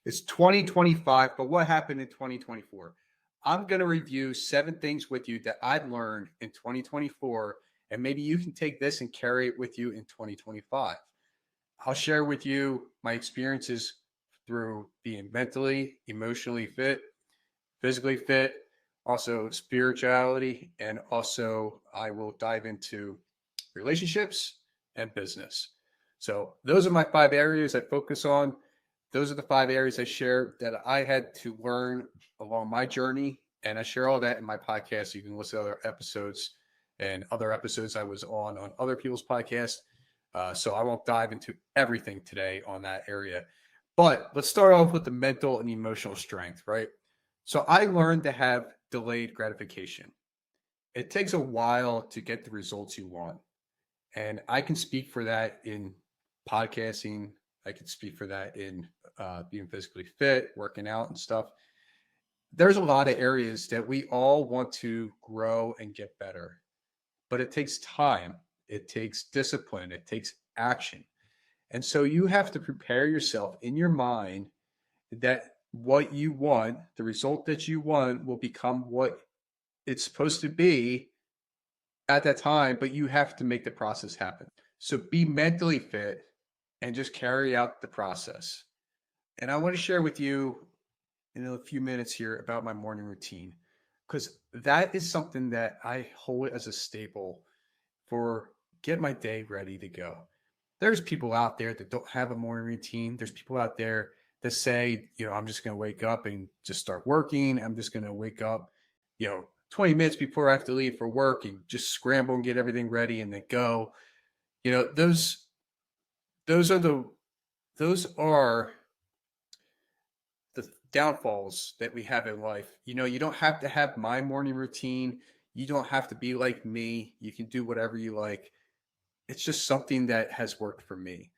It's 2025, but what happened in 2024? I'm going to review 7 things with you that I've learned in 2024, and maybe you can take this and carry it with you in 2025. I'll share with you my experiences through being mentally, emotionally fit, physically fit, also spirituality, and also I will dive into relationships and business. So, those are my 5 areas I focus on. Those are the 5 areas I share that I had to learn along my journey. And I share all that in my podcast. You can listen to other episodes and other episodes I was on other people's podcasts. So I won't dive into everything today on that area. But let's start off with the mental and emotional strength, right? So I learned to have delayed gratification. It takes a while to get the results you want. And I can speak for that in podcasting. I can speak for that in being physically fit, working out, and stuff. There's a lot of areas that we all want to grow and get better, but it takes time, it takes discipline, it takes action. And so you have to prepare yourself in your mind that what you want, the result that you want, will become what it's supposed to be at that time, but you have to make the process happen. So be mentally fit and just carry out the process. And I want to share with you in a few minutes here about my morning routine because that is something that I hold as a staple for get my day ready to go. There's people out there that don't have a morning routine. There's people out there that say, I'm just going to wake up and just start working. I'm just going to wake up, 20 minutes before I have to leave for work and just scramble and get everything ready and then go. You know, those are the those are the downfalls that we have in life. You don't have to have my morning routine. You don't have to be like me. You can do whatever you like. It's just something that has worked for me.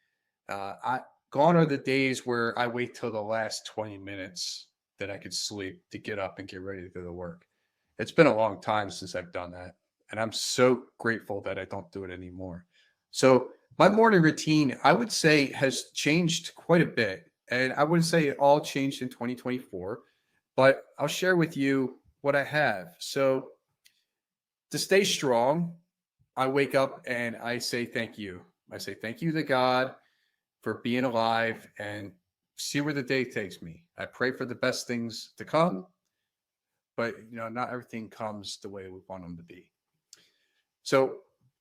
I Gone are the days where I wait till the last 20 minutes that I could sleep to get up and get ready to go to work. It's been a long time since I've done that, and I'm so grateful that I don't do it anymore. So my morning routine, I would say, has changed quite a bit, and I wouldn't say it all changed in 2024, but I'll share with you what I have. So to stay strong, I wake up and I say thank you. I say thank you to God for being alive and see where the day takes me. I pray for the best things to come, but not everything comes the way we want them to be. So,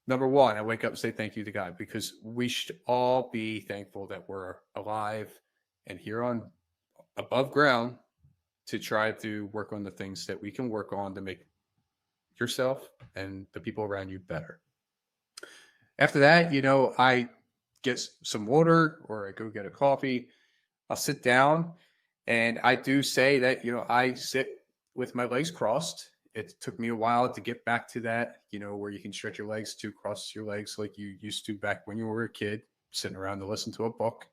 number one, I wake up and say thank you to God because we should all be thankful that we're alive and here on above ground to try to work on the things that we can work on to make yourself and the people around you better. After that, I get some water or I go get a coffee. I'll sit down and I do say that, I sit with my legs crossed. It took me a while to get back to that, where you can stretch your legs to cross your legs like you used to back when you were a kid, sitting around to listen to a book.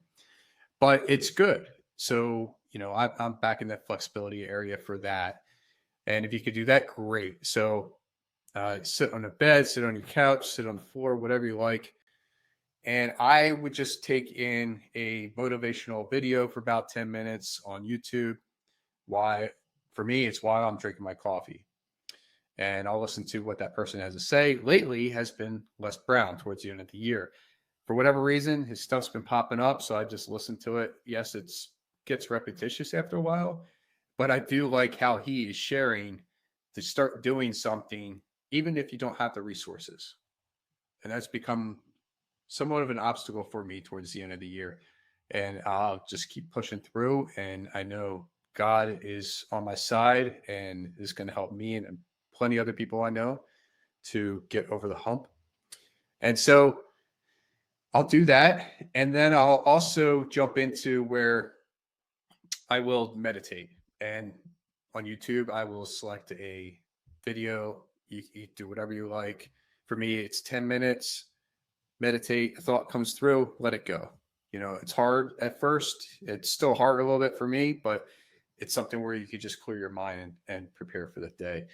But it's good. So, I'm back in that flexibility area for that. And if you could do that, great. So, sit on a bed, sit on your couch, sit on the floor, whatever you like. And I would just take in a motivational video for about 10 minutes on YouTube. Why, for me, it's while I'm drinking my coffee. And I'll listen to what that person has to say. Lately has been Les Brown towards the end of the year. For whatever reason, his stuff's been popping up. So I just listened to it. Yes, it gets repetitious after a while, but I do like how he is sharing to start doing something, even if you don't have the resources. And that's become somewhat of an obstacle for me towards the end of the year. And I'll just keep pushing through. And I know God is on my side and is going to help me and plenty other people I know to get over the hump. And so I'll do that. And then I'll also jump into where I will meditate. And on YouTube, I will select a video. You do whatever you like. For me, it's 10 minutes. Meditate, a thought comes through, let it go. It's hard at first. It's still hard a little bit for me, but it's something where you could just clear your mind and prepare for the day.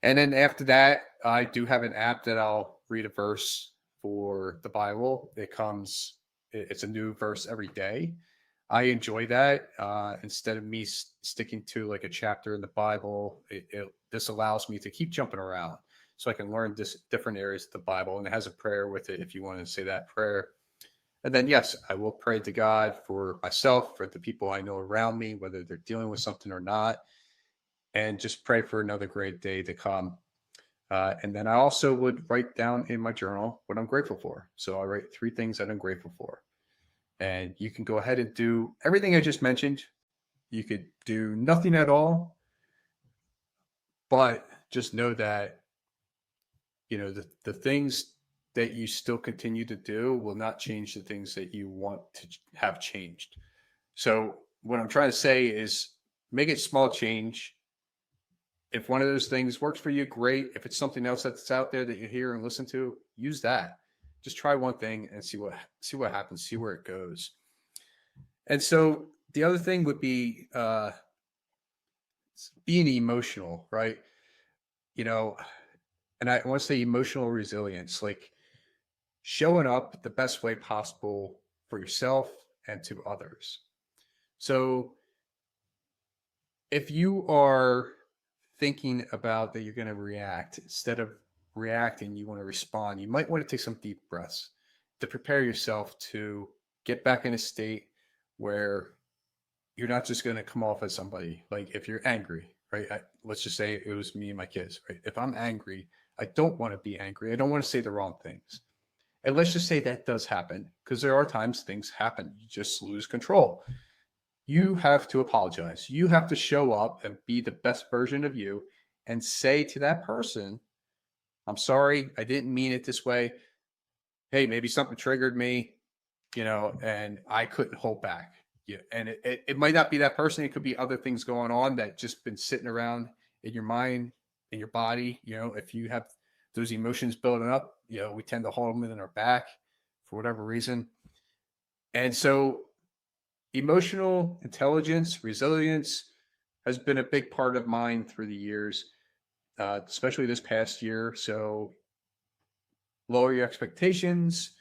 And then after that, I do have an app that I'll read a verse for the Bible. It's a new verse every day. I enjoy that. Instead of me sticking to like a chapter in the Bible, this allows me to keep jumping around so I can learn different areas of the Bible. And it has a prayer with it if you want to say that prayer. And then, yes, I will pray to God for myself, for the people I know around me, whether they're dealing with something or not, and just pray for another great day to come. And then I also would write down in my journal what I'm grateful for. So I write 3 things that I'm grateful for. And you can go ahead and do everything I just mentioned. You could do nothing at all, but just know that, the things that you still continue to do will not change the things that you want to have changed. So what I'm trying to say is make it small change. If one of those things works for you, great. If it's something else that's out there that you hear and listen to, use that. Just try one thing and see what happens, see where it goes. And so the other thing would be being emotional, right? You know, and I want to say emotional resilience, like showing up the best way possible for yourself and to others. So if you are thinking about that you're going to react, instead of reacting, you want to respond, you might want to take some deep breaths to prepare yourself to get back in a state where you're not just going to come off as somebody. Like if you're angry, right? Let's just say it was me and my kids, right? If I'm angry, I don't want to be angry. I don't want to say the wrong things. And let's just say that does happen, because there are times things happen. You just lose control. You have to apologize. You have to show up and be the best version of you and say to that person, I'm sorry, I didn't mean it this way. Hey, maybe something triggered me, and I couldn't hold back. Yeah. And it might not be that person. It could be other things going on that just been sitting around in your mind, in your body. If you have those emotions building up, we tend to hold them in our back for whatever reason. And so emotional intelligence, resilience has been a big part of mine through the years, especially this past year. So lower your expectations,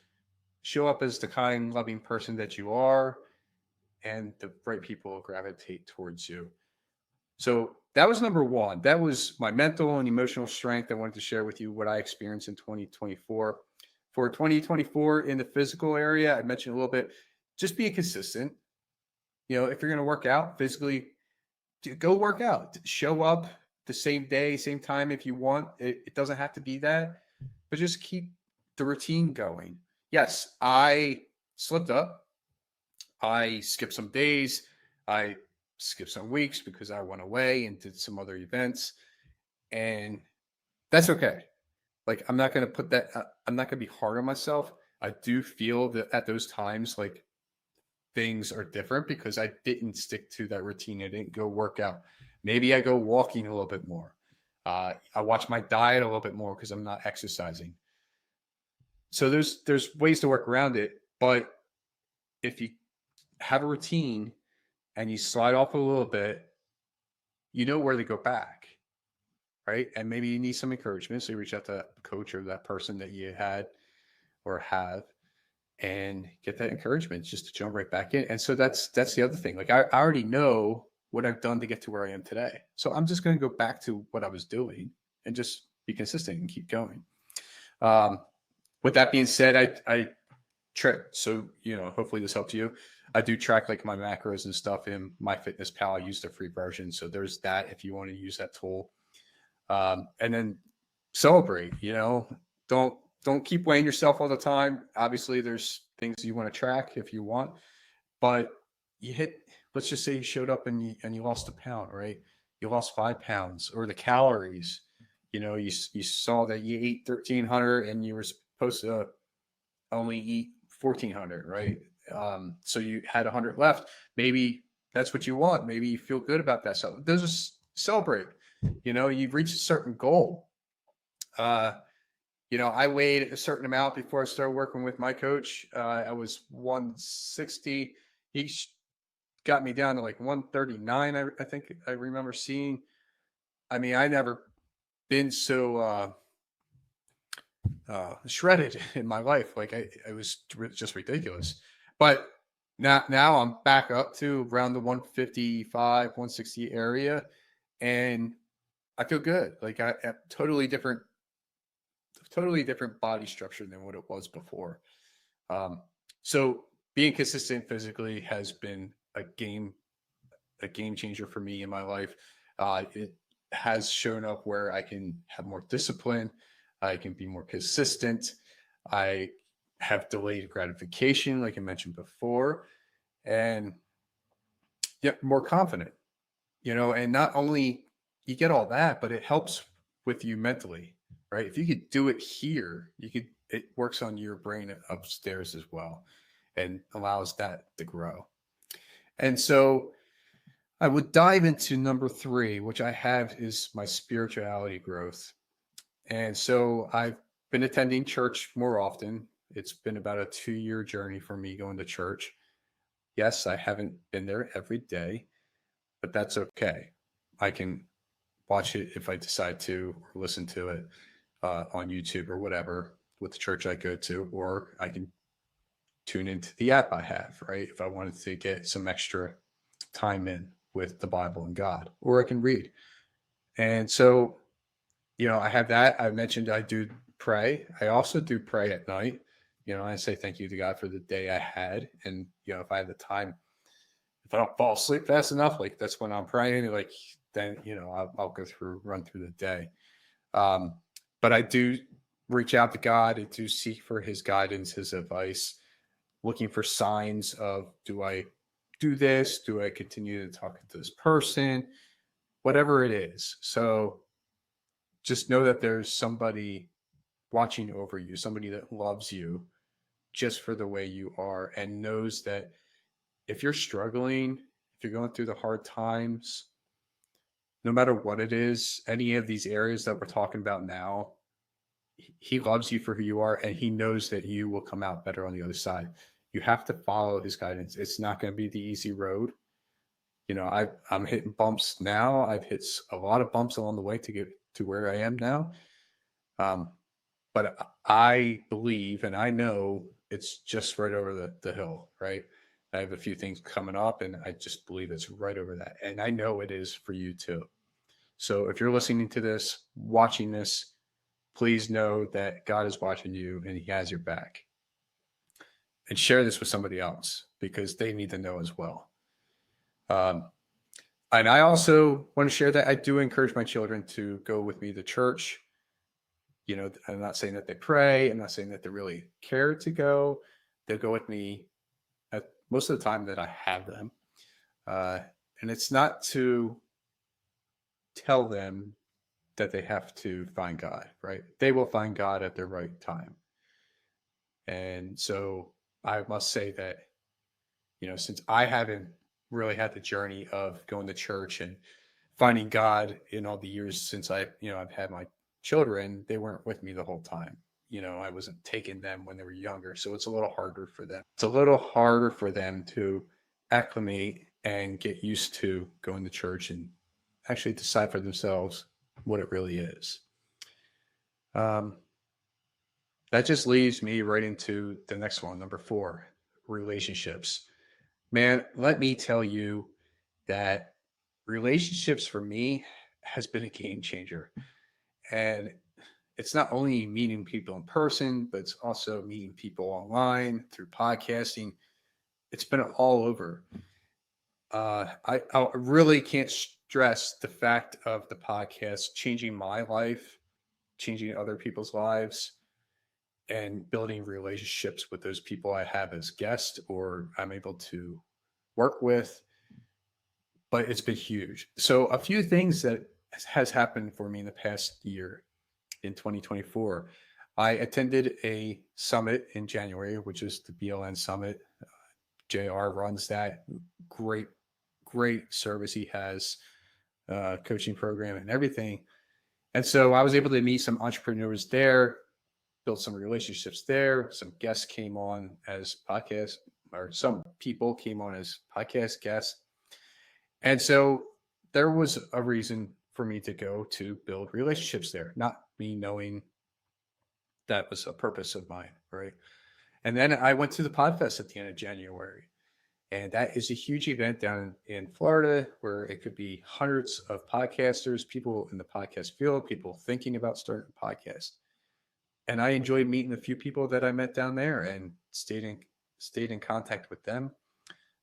show up as the kind, loving person that you are, and the right people will gravitate towards you. So that was number one. That was my mental and emotional strength. I wanted to share with you what I experienced in 2024. For 2024 in the physical area, I mentioned a little bit, just being consistent. If you're going to work out physically, go work out. Show up the same day, same time if you want. It doesn't have to be that, but just keep the routine going. Yes, I slipped up. I skipped some days. I skipped some weeks because I went away and did some other events. And that's okay. Like, I'm not going to put that, I'm not going to be hard on myself. I do feel that at those times, like, things are different because I didn't stick to that routine. I didn't go work out. Maybe I go walking a little bit more. I watch my diet a little bit more because I'm not exercising. So there's ways to work around it. But if you have a routine and you slide off a little bit, you know where to go back, right? And maybe you need some encouragement. So you reach out to that coach or that person that you had or have and get that encouragement just to jump right back in. And so that's the other thing. Like I already know what I've done to get to where I am today. So I'm just going to go back to what I was doing and just be consistent and keep going. With that being said, I track. So, hopefully this helps you. I do track like my macros and stuff in MyFitnessPal. I use the free version. So there's that if you want to use that tool. And then celebrate, don't keep weighing yourself all the time. Obviously there's things you want to track if you want, but let's just say you showed up and you lost a pound, right? You lost 5 pounds, or the calories, you saw that you ate 1,300 and you were supposed to only eat 1,400, right? So you had 100 left. Maybe that's what you want. Maybe you feel good about that. So those are celebrate. You've reached a certain goal. I weighed a certain amount before I started working with my coach. I was 160. He got me down to like 139. I think I remember seeing. I mean, I never been so shredded in my life. Like it was just ridiculous. But Now I'm back up to around the 155, 160 area, and I feel good. Like I have totally different body structure than what it was before. Um, so being consistent physically has been a game changer for me in my life. It has shown up where I can have more discipline, I can be more consistent, I have delayed gratification, like I mentioned before, and yeah, more confident. And not only you get all that, but it helps with you mentally, right? If you could do it here, it works on your brain upstairs as well and allows that to grow. And so I would dive into number three, which I have is my spirituality growth. And so I've been attending church more often. It's been about a 2-year journey for me going to church. Yes, I haven't been there every day, but that's okay. I can watch it if I decide to, or listen to it on YouTube or whatever with the church I go to, or I can tune into the app I have, right? If I wanted to get some extra time in with the Bible and God, or I can read. And so, I have that. I mentioned I do pray. I also do pray at night. I say thank you to God for the day I had. And, if I have the time, if I don't fall asleep fast enough, like that's when I'm praying, like then, I'll go run through the day. But I do reach out to God and to seek for his guidance, his advice, looking for signs of, do I do this? Do I continue to talk to this person? Whatever it is. So just know that there's somebody watching over you, somebody that loves you just for the way you are and knows that if you're struggling, if you're going through the hard times, no matter what it is, any of these areas that we're talking about now, he loves you for who you are and he knows that you will come out better on the other side. You have to follow his guidance. It's not going to be the easy road. I'm hitting bumps now. I've hit a lot of bumps along the way to get to where I am now. Um, but I believe and I know it's just right over the hill, right? I have a few things coming up and I just believe it's right over that. And I know it is for you too. So if you're listening to this, watching this, please know that God is watching you and he has your back. And share this with somebody else because they need to know as well. And I also want to share that I do encourage my children to go with me to church. I'm not saying that they pray. I'm not saying that they really care to go. They'll go with me at most of the time that I have them. And it's not to tell them that they have to find God, right? They will find God at the right time. And so I must say that, since I haven't really had the journey of going to church and finding God in all the years since I've had my children, they weren't with me the whole time. I wasn't taking them when they were younger. So it's a little harder for them. It's a little harder for them to acclimate and get used to going to church and actually decide for themselves what it really is. That just leads me right into the next one, number 4, relationships. Man, let me tell you that relationships for me has been a game changer. And it's not only meeting people in person, but it's also meeting people online through podcasting. It's been all over. I really can't stress the fact of the podcast changing my life, changing other people's lives, and building relationships with those people I have as guests or I'm able to work with. But it's been huge. So a few things that has happened for me in the past year in 2024. I attended a summit in January, which is the BLN Summit. JR runs that. Great, great service he has, coaching program and everything. And so I was able to meet some entrepreneurs there, build some relationships there. Some guests came on as podcast, or some people came on as podcast guests. And so there was a reason for me to go to build relationships there, not me knowing that was a purpose of mine, right? And then I went to the Podfest at the end of January. And that is a huge event down in Florida where it could be hundreds of podcasters, people in the podcast field, people thinking about starting a podcast. And I enjoyed meeting a few people that I met down there and stayed in contact with them.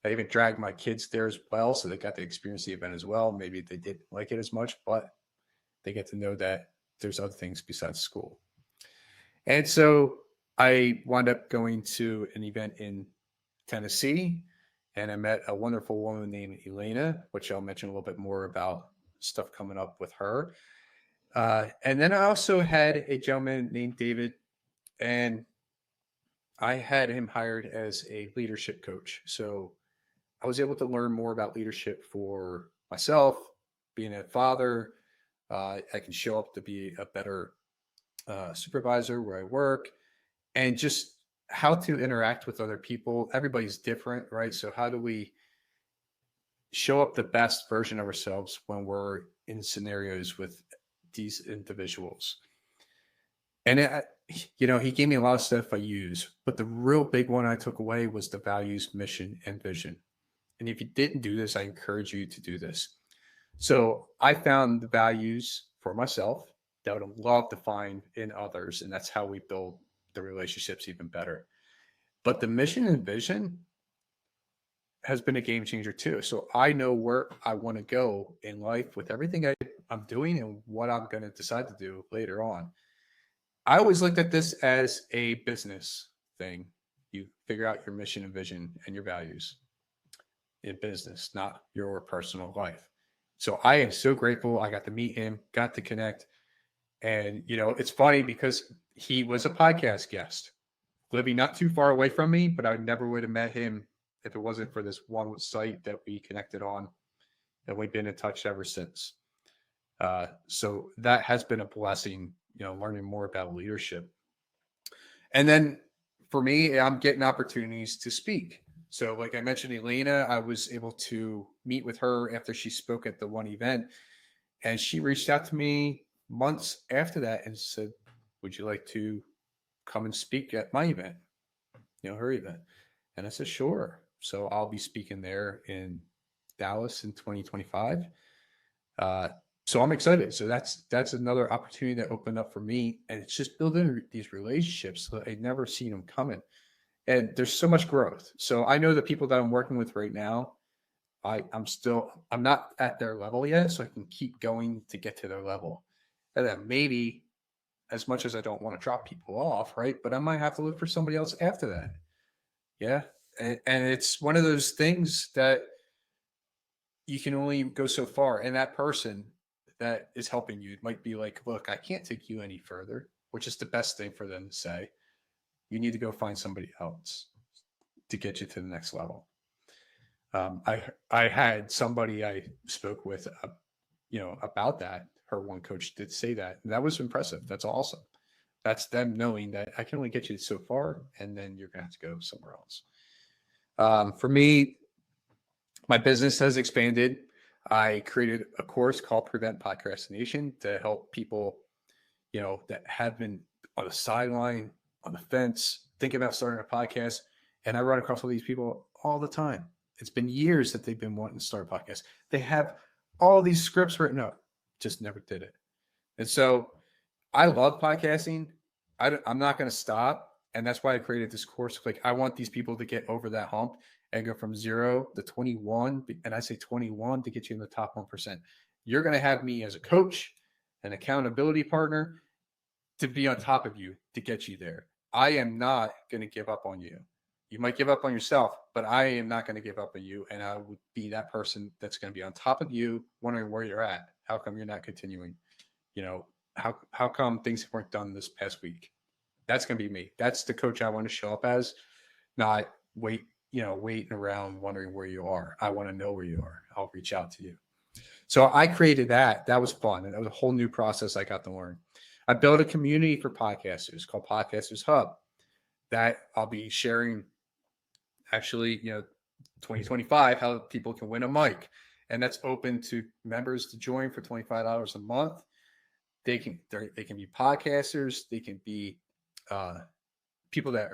I even dragged my kids there as well, so they got to experience the event as well. Maybe they didn't like it as much, but they get to know that there's other things besides school. And so I wound up going to an event in Tennessee, and I met a wonderful woman named Elena, which I'll mention a little bit more about stuff coming up with her. And then I also had a gentleman named David, and I had him hired as a leadership coach. So I was able to learn more about leadership for myself, being a father. I can show up to be a better supervisor where I work, and just how to interact with other people. Everybody's different, right? So how do we show up the best version of ourselves when we're in scenarios with these individuals? And he gave me a lot of stuff I use, but the real big one I took away was the values, mission, and vision. And if you didn't do this, I encourage you to do this. So I found the values for myself that I would love to find in others, and that's how we build the relationships even better. But the mission and vision has been a game changer too. So I know where I want to go in life with everything I'm doing and what I'm going to decide to do later on. I always looked at this as a business thing. You figure out your mission and vision and your values in business, not your personal life. So I am so grateful I got to meet him, got to connect. And, it's funny because he was a podcast guest living not too far away from me, but I never would have met him if it wasn't for this one site that we connected on. And we've been in touch ever since. So that has been a blessing, learning more about leadership. And then for me, I'm getting opportunities to speak. So, like I mentioned, Elena, I was able to meet with her after she spoke at the one event. And she reached out to me months after that and said, "Would you like to come and speak at my event, her event?" And I said, "Sure." So I'll be speaking there in Dallas in 2025. So I'm excited. So that's another opportunity that opened up for me. And it's just building these relationships that I never seen them coming. And there's so much growth. So I know the people that I'm working with right now, I'm not at their level yet, so I can keep going to get to their level. And then maybe, as much as I don't want to drop people off, right? But I might have to look for somebody else after that. Yeah. And it's one of those things that you can only go so far. And that person that is helping you might be like, "Look, I can't take you any further," which is the best thing for them to say. You need to go find somebody else to get you to the next level. I had somebody I spoke with, about that. Her one coach did say that, and that was impressive. That's awesome. That's them knowing that I can only get you so far, and then you're gonna have to go somewhere else. For me, my business has expanded. I created a course called Prevent Procrastination to help people, that have been on the sideline, on the fence, thinking about starting a podcast. And I run across all these people all the time. It's been years that they've been wanting to start a podcast. They have all these scripts written up, just never did it. And so I love podcasting. I'm not going to stop. And that's why I created this course. Like, I want these people to get over that hump and go from 0 to 21. And I say 21 to get you in the top 1%. You're going to have me as a coach, an accountability partner, to be on top of you to get you there. I am not going to give up on you. You might give up on yourself, but I am not going to give up on you. And I would be that person that's going to be on top of you, wondering where you're at. How come you're not continuing? How come things weren't done this past week? That's going to be me. That's the coach I want to show up as, not waiting around wondering where you are. I want to know where you are. I'll reach out to you. So I created that. That was fun. And that was a whole new process I got to learn. I built a community for podcasters called Podcasters Hub that I'll be sharing, actually, 2025, how people can win a mic. And that's open to members to join for $25 a month. They can be podcasters. They can be people that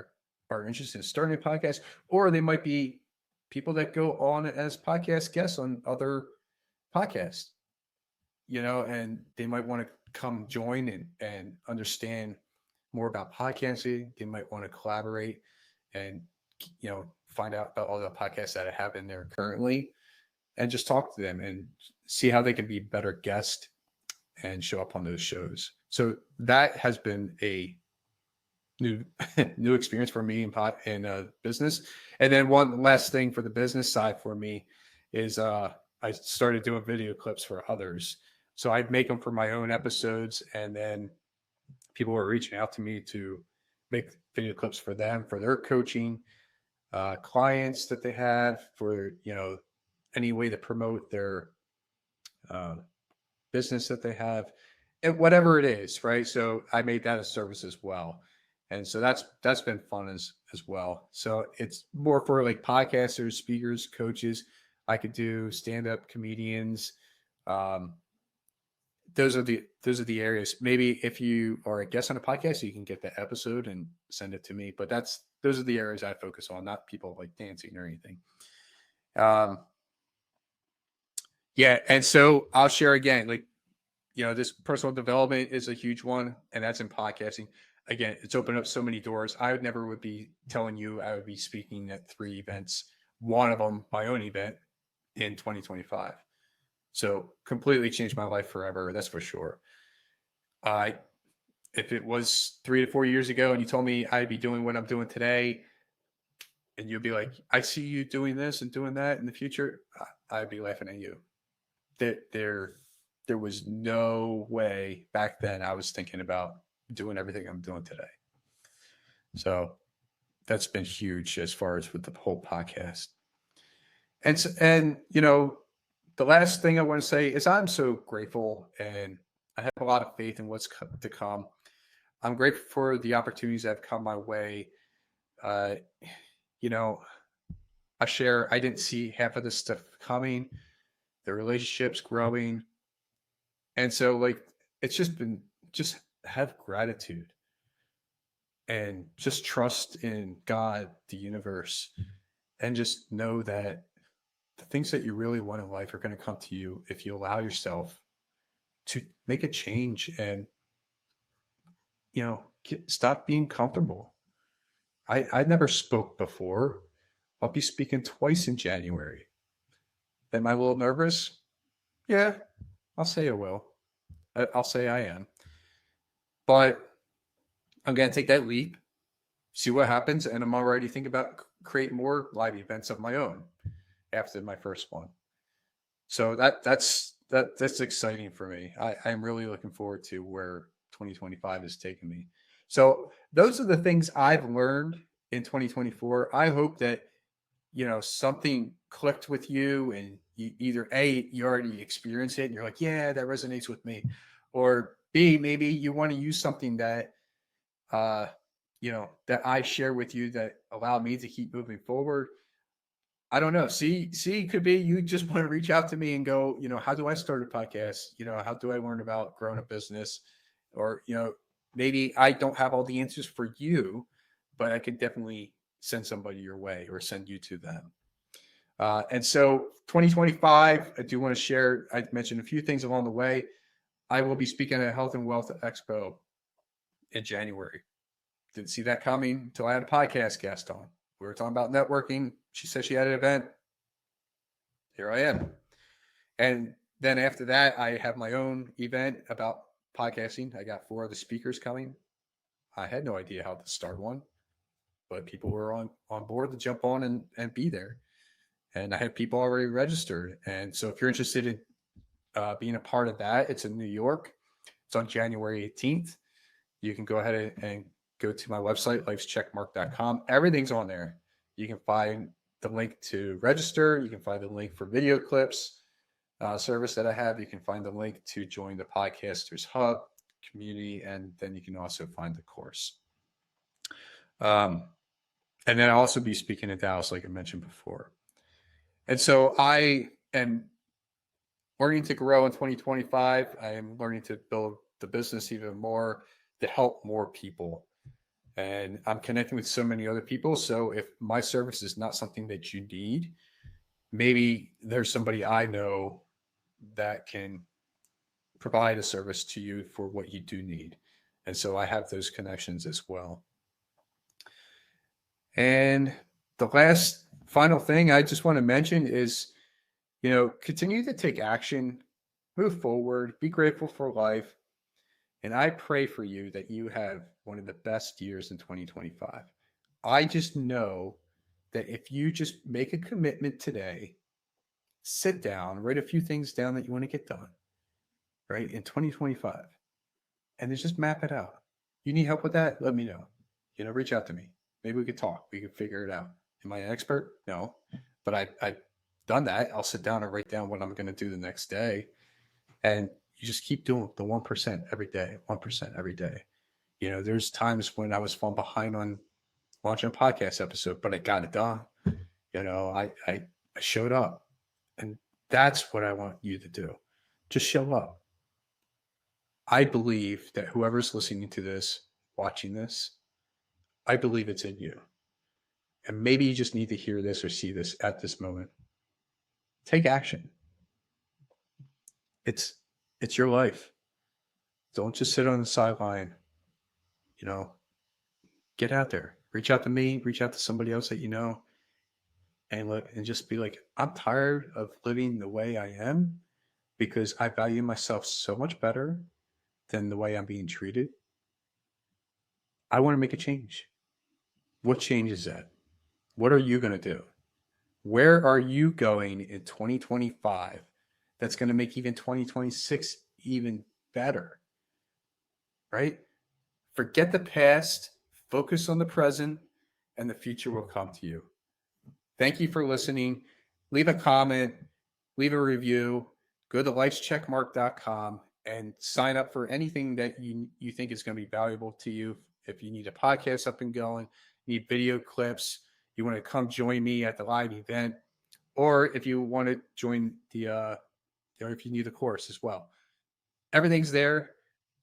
are interested in starting a podcast, or they might be people that go on as podcast guests on other podcasts, and they might want to come join and understand more about podcasting. They might want to collaborate and, find out about all the podcasts that I have in there currently and just talk to them and see how they can be better guests and show up on those shows. So that has been a new new experience for me in business. And then one last thing for the business side for me is I started doing video clips for others. So I'd make them for my own episodes, and then people were reaching out to me to make video clips for them for their coaching clients that they have, for any way to promote their uh, business that they have, and whatever it is, right? So I made that a service as well, and so that's been fun as well. So it's more for like podcasters, speakers, coaches. I could do stand up comedians. Um, those are the areas. Maybe if you are a guest on a podcast, you can get the episode and send it to me. But those are the areas I focus on, not people like dancing or anything. Um, yeah, and so I'll share again, like, this personal development is a huge one, and that's in podcasting. Again, it's opened up so many doors. I would never would be telling you I would be speaking at 3 events, one of them my own event in 2025. So completely changed my life forever. That's for sure. If it was 3 to 4 years ago and you told me I'd be doing what I'm doing today, and you'd be like, I see you doing this and doing that in the future, I'd be laughing at you. There was no way back then I was thinking about doing everything I'm doing today. So that's been huge as far as with the whole podcast. And the last thing I want to say is I'm so grateful, and I have a lot of faith in what's to come. I'm grateful for the opportunities that have come my way. Uh, you know, I didn't see half of this stuff coming, the relationships growing. And so, like, it's just have gratitude and just trust in God, the universe, and just know that the things that you really want in life are going to come to you if you allow yourself to make a change and, stop being comfortable. I never spoke before. I'll be speaking twice in January. Am I a little nervous? Yeah, I'll say I will. I'll say I am. But I'm going to take that leap, see what happens, and I'm already thinking about creating more live events of my own after my first one. So that's exciting for me. I'm really looking forward to where 2025 is taking me. So those are the things I've learned in 2024. I hope that something clicked with you, and you either A, you already experienced it and you're like, yeah, that resonates with me, or B, maybe you want to use something that that I share with you that allowed me to keep moving forward. I don't know. See, could be you just want to reach out to me and go, how do I start a podcast? How do I learn about growing a business? Or, maybe I don't have all the answers for you, but I could definitely send somebody your way or send you to them. And so 2025, I do want to share, I mentioned a few things along the way. I will be speaking at Health and Wealth Expo in January. Didn't see that coming until I had a podcast guest on. We were talking about networking. She said she had an event. Here I am. And then after that, I have my own event about podcasting. I got 4 other speakers coming. I had no idea how to start one, but people were on board to jump on and be there. And I have people already registered. And so if you're interested in being a part of that, it's in New York. It's on January 18th. You can go ahead and go to my website, lifescheckmark.com. Everything's on there. You can find the link to register. You can find the link for video clips service that I have. You can find the link to join the Podcasters Hub community, and then you can also find the course. And then I'll also be speaking in Dallas, like I mentioned before. And so I am learning to grow in 2025. I am learning to build the business even more to help more people. And I'm connecting with so many other people. So if my service is not something that you need, maybe there's somebody I know that can provide a service to you for what you do need. And so I have those connections as well. And the last final thing I just want to mention is, continue to take action, move forward, be grateful for life. And I pray for you that you have one of the best years in 2025. I just know that if you just make a commitment today, sit down, write a few things down that you want to get done, right, in 2025, and then just map it out. You need help with that? Let me know. Reach out to me. Maybe we could talk. We could figure it out. Am I an expert? No, but I've done that. I'll sit down and write down what I'm going to do the next day, and you just keep doing the 1% every day, 1% every day. There's times when I was falling behind on launching a podcast episode, but I got it done. I showed up, and that's what I want you to do. Just show up. I believe that whoever's listening to this, watching this, I believe it's in you. And maybe you just need to hear this or see this at this moment. Take action. It's your life. Don't just sit on the sideline. Get out there. Reach out to me, reach out to somebody else that you know, and look and just be like, I'm tired of living the way I am because I value myself so much better than the way I'm being treated. I want to make a change. What change is that? What are you going to do? Where are you going in 2025 that's going to make even 2026 even better? Right? Forget the past, focus on the present, and the future will come to you. Thank you for listening. Leave a comment, leave a review, go to lifescheckmark.com and sign up for anything that you think is going to be valuable to you. If you need a podcast up and going, need video clips, you want to come join me at the live event, or if you want to join or if you need the course as well. Everything's there.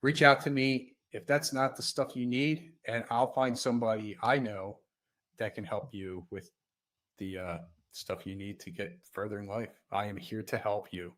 Reach out to me if that's not the stuff you need, and I'll find somebody I know that can help you with the stuff you need to get further in life. I am here to help you.